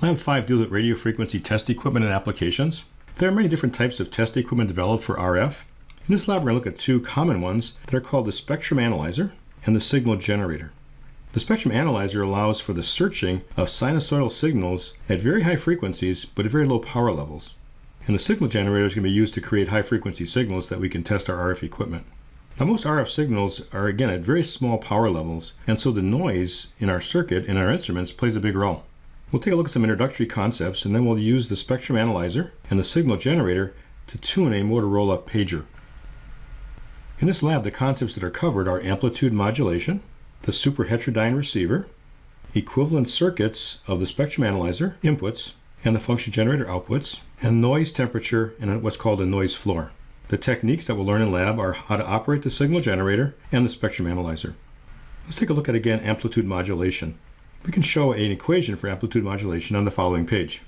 Lab 5 deals with radio frequency test equipment and applications. There are many different types of test equipment developed for RF. In this lab, we're going to look at two common ones that are called the spectrum analyzer and the signal generator. The spectrum analyzer allows for the searching of sinusoidal signals at very high frequencies but at very low power levels. And the signal generator is going to be used to create high frequency signals that we can test our RF equipment. Now, most RF signals are again at very small power levels, and so the noise in our circuit and our instruments plays a big role. We'll take a look at some introductory concepts, and then we'll use the spectrum analyzer and the signal generator to tune a Motorola pager. In this lab, the concepts that are covered are amplitude modulation, the superheterodyne receiver, equivalent circuits of the spectrum analyzer inputs and the function generator outputs, and noise temperature and what's called a noise floor. The techniques that we'll learn in lab are how to operate the signal generator and the spectrum analyzer. Let's take a look at again amplitude modulation. We can show an equation for amplitude modulation on the following page.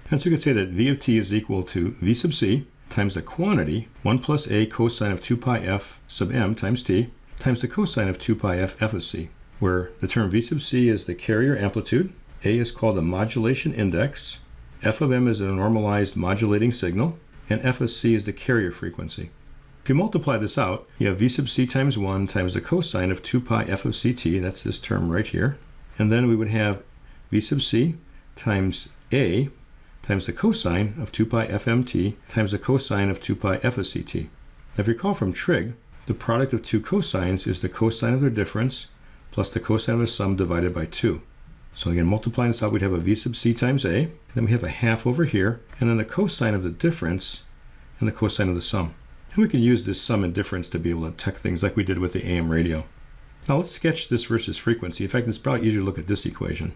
And so you can say that V of t is equal to V sub c times the quantity 1 plus a cosine of 2 pi f sub m times t times the cosine of 2 pi f of c, where the term V sub c is the carrier amplitude, a is called the modulation index, f of m is a normalized modulating signal, and f of c is the carrier frequency. If you multiply this out, you have V sub c times 1 times the cosine of 2 pi f of ct, that's this term right here, and then we would have V sub c times a times the cosine of 2 pi fmt times the cosine of 2 pi f of ct. Now, if you recall from trig, the product of two cosines is the cosine of their difference plus the cosine of the sum divided by 2. So again, multiplying this out, we'd have a V sub c times a, then we have a half over here, and then the cosine of the difference and the cosine of the sum. And we can use this sum and difference to be able to detect things like we did with the AM radio. Now let's sketch this versus frequency. In fact, it's probably easier to look at this equation.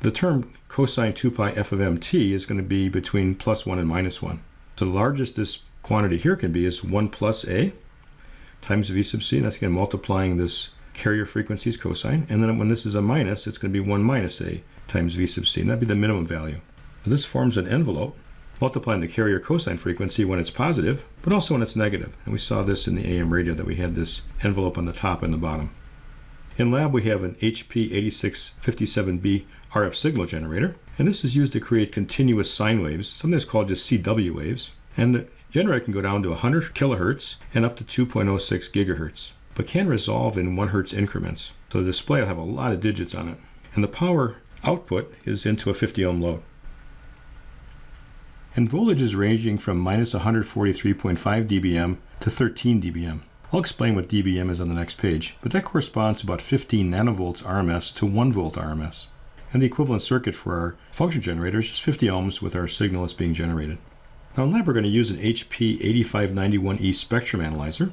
The term cosine 2 pi f of mt is going to be between plus 1 and minus 1. So the largest this quantity here can be is 1 plus a times V sub c. That's again multiplying this carrier frequency's cosine. And then when this is a minus, it's going to be 1 minus a times V sub c. And that'd be the minimum value. So this forms an envelope, multiplying the carrier cosine frequency when it's positive, but also when it's negative. And we saw this in the AM radio that we had this envelope on the top and the bottom. In lab, we have an HP8657B RF signal generator, and this is used to create continuous sine waves, something that's called just CW waves. And the generator can go down to 100 kilohertz and up to 2.06 gigahertz, but can resolve in 1 hertz increments. So the display will have a lot of digits on it. And the power output is into a 50 ohm load. And voltage is ranging from minus 143.5 dBm to 13 dBm. I'll explain what dBm is on the next page, but that corresponds to about 15 nanovolts RMS to 1 volt RMS. And the equivalent circuit for our function generator is just 50 ohms with our signal that's being generated. Now in lab, we're going to use an HP8591E spectrum analyzer.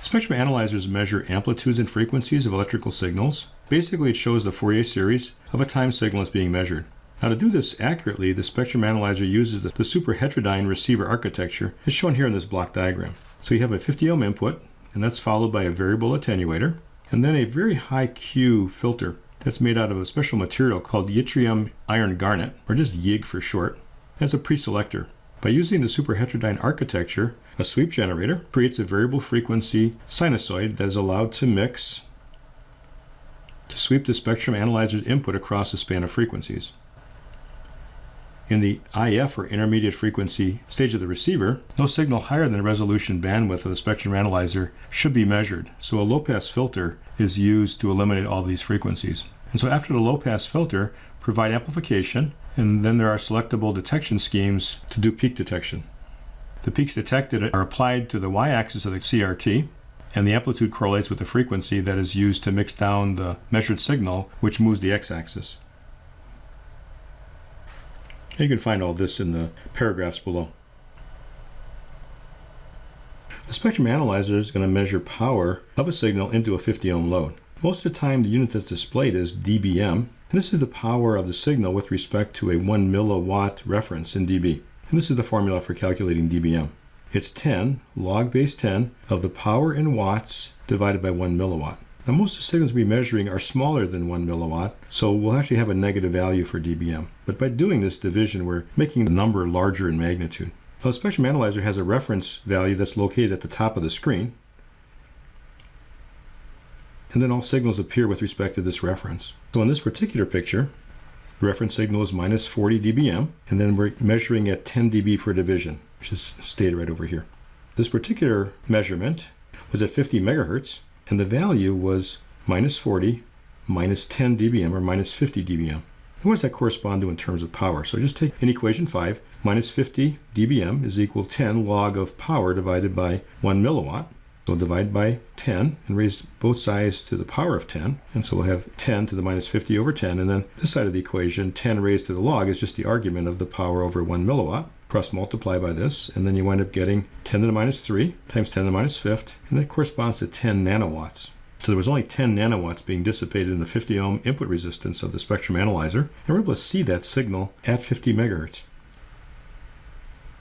Spectrum analyzers measure amplitudes and frequencies of electrical signals. Basically, it shows the Fourier series of a time signal that's being measured. Now to do this accurately, the spectrum analyzer uses the superheterodyne receiver architecture as shown here in this block diagram. So you have a 50 ohm input, and that's followed by a variable attenuator, and then a very high Q filter that's made out of a special material called yttrium iron garnet, or just YIG for short, as a preselector. By using the superheterodyne architecture, a sweep generator creates a variable frequency sinusoid that is allowed to mix to sweep the spectrum analyzer's input across a span of frequencies. In the IF, or intermediate frequency stage of the receiver, no signal higher than the resolution bandwidth of the spectrum analyzer should be measured. So a low-pass filter is used to eliminate all these frequencies. And so after the low-pass filter, provide amplification, and then there are selectable detection schemes to do peak detection. The peaks detected are applied to the y-axis of the CRT, and the amplitude correlates with the frequency that is used to mix down the measured signal, which moves the x-axis. You can find all this in the paragraphs below. The spectrum analyzer is going to measure power of a signal into a 50 ohm load. Most of the time, the unit that's displayed is dBm, and this is the power of the signal with respect to a 1 milliwatt reference in dB. And this is the formula for calculating dBm. It's 10 log base 10 of the power in watts divided by 1 milliwatt. Now most of the signals we're measuring are smaller than 1 milliwatt, so we'll actually have a negative value for dBm. But by doing this division, we're making the number larger in magnitude. Now the spectrum analyzer has a reference value that's located at the top of the screen. and then all signals appear with respect to this reference. So in this particular picture, the reference signal is minus 40 dBm, and then we're measuring at 10 dB per division, which is stated right over here. This particular measurement was at 50 megahertz, and the value was minus 40 minus 10 dBm, or minus 50 dBm. And what does that correspond to in terms of power? So just take in equation 5, minus 50 dBm is equal to 10 log of power divided by 1 milliwatt. So divide by 10 and raise both sides to the power of 10. And so we'll have 10 to the minus 50 over 10. And then this side of the equation, 10 raised to the log, is just the argument of the power over 1 milliwatt. Cross multiply by this, and then you wind up getting 10 to the minus 3 times 10 to the minus fifth, and that corresponds to 10 nanowatts. So there was only 10 nanowatts being dissipated in the 50 ohm input resistance of the spectrum analyzer, and we're able to see that signal at 50 megahertz.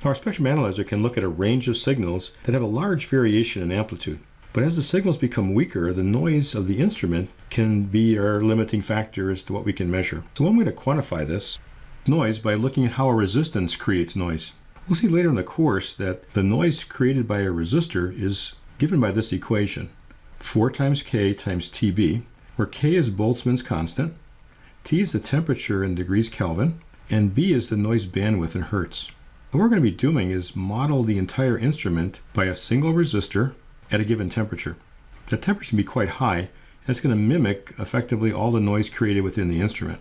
Our spectrum analyzer can look at a range of signals that have a large variation in amplitude. But as the signals become weaker, the noise of the instrument can be our limiting factor as to what we can measure. So one way to quantify this noise by looking at how a resistance creates noise. We'll see later in the course that the noise created by a resistor is given by this equation, 4 times K times TB, where K is Boltzmann's constant, T is the temperature in degrees Kelvin, and B is the noise bandwidth in hertz. What we're going to be doing is model the entire instrument by a single resistor at a given temperature. The temperature can be quite high, and it's going to mimic effectively all the noise created within the instrument.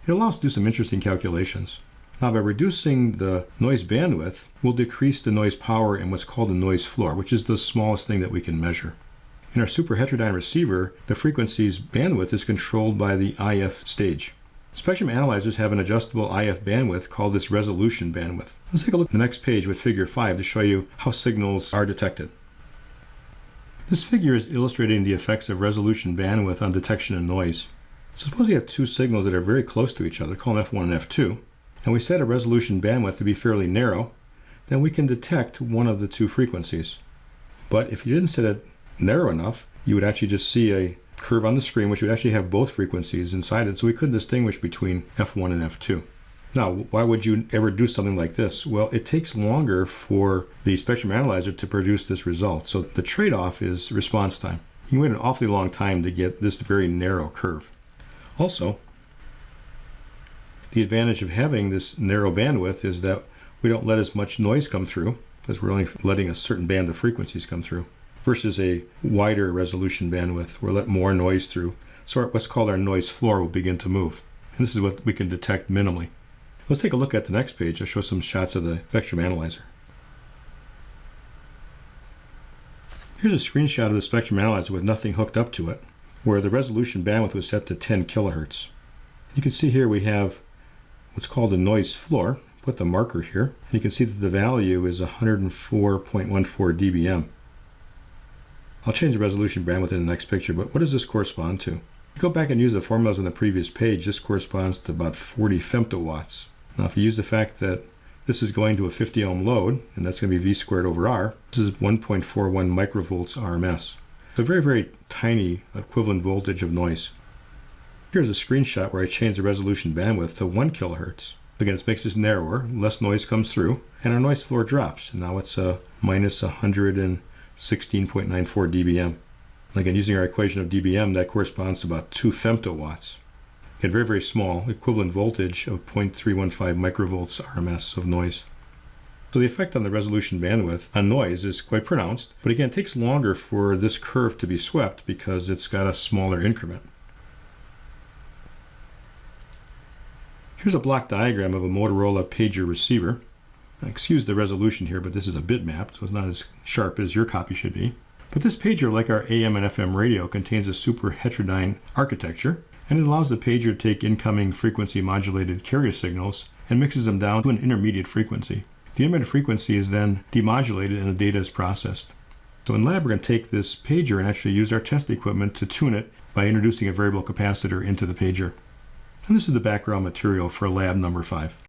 It allows us to do some interesting calculations. Now, by reducing the noise bandwidth, we'll decrease the noise power in what's called the noise floor, which is the smallest thing that we can measure. In our super heterodyne receiver, the frequency's bandwidth is controlled by the IF stage. Spectrum analyzers have an adjustable IF bandwidth called its resolution bandwidth. Let's take a look at the next page with figure 5 to show you how signals are detected. This figure is illustrating the effects of resolution bandwidth on detection of noise. So suppose you have two signals that are very close to each other, call them F1 and F2, and we set a resolution bandwidth to be fairly narrow, then we can detect one of the two frequencies. But if you didn't set it narrow enough, you would actually just see a curve on the screen which would actually have both frequencies inside it, so we couldn't distinguish between F1 and F2. Now, why would you ever do something like this? Well, it takes longer for the spectrum analyzer to produce this result, so the trade-off is response time. You can wait an awfully long time to get this very narrow curve. Also, the advantage of having this narrow bandwidth is that we don't let as much noise come through, because we're only letting a certain band of frequencies come through, versus a wider resolution bandwidth. We'll let more noise through. So what's called our noise floor will begin to move. And this is what we can detect minimally. Let's take a look at the next page. I'll show some shots of the spectrum analyzer. Here's a screenshot of the spectrum analyzer with nothing hooked up to it, where the resolution bandwidth was set to 10 kilohertz. You can see here we have what's called the noise floor. Put the marker here, and you can see that the value is 104.14 dBm. I'll change the resolution bandwidth in the next picture, but what does this correspond to? If you go back and use the formulas on the previous page, this corresponds to about 40 femtowatts. Now, if you use the fact that this is going to a 50 ohm load, and that's going to be V squared over R, this is 1.41 microvolts RMS. So a very, very tiny equivalent voltage of noise. Here's a screenshot where I change the resolution bandwidth to 1 kilohertz. Again, it makes this narrower, less noise comes through, and our noise floor drops. And now it's minus 116.94 dBm. And again, using our equation of dBm, that corresponds to about 2 femtowatts. Again, very, very small, equivalent voltage of 0.315 microvolts RMS of noise. So the effect on the resolution bandwidth on noise is quite pronounced, but again, it takes longer for this curve to be swept because it's got a smaller increment. Here's a block diagram of a Motorola pager receiver. Excuse the resolution here, but this is a bitmap, so it's not as sharp as your copy should be. But this pager, like our AM and FM radio, contains a super heterodyne architecture, and it allows the pager to take incoming frequency modulated carrier signals and mixes them down to an intermediate frequency. The intermediate frequency is then demodulated and the data is processed. So in lab, we're going to take this pager and actually use our test equipment to tune it by introducing a variable capacitor into the pager. And this is the background material for lab number 5.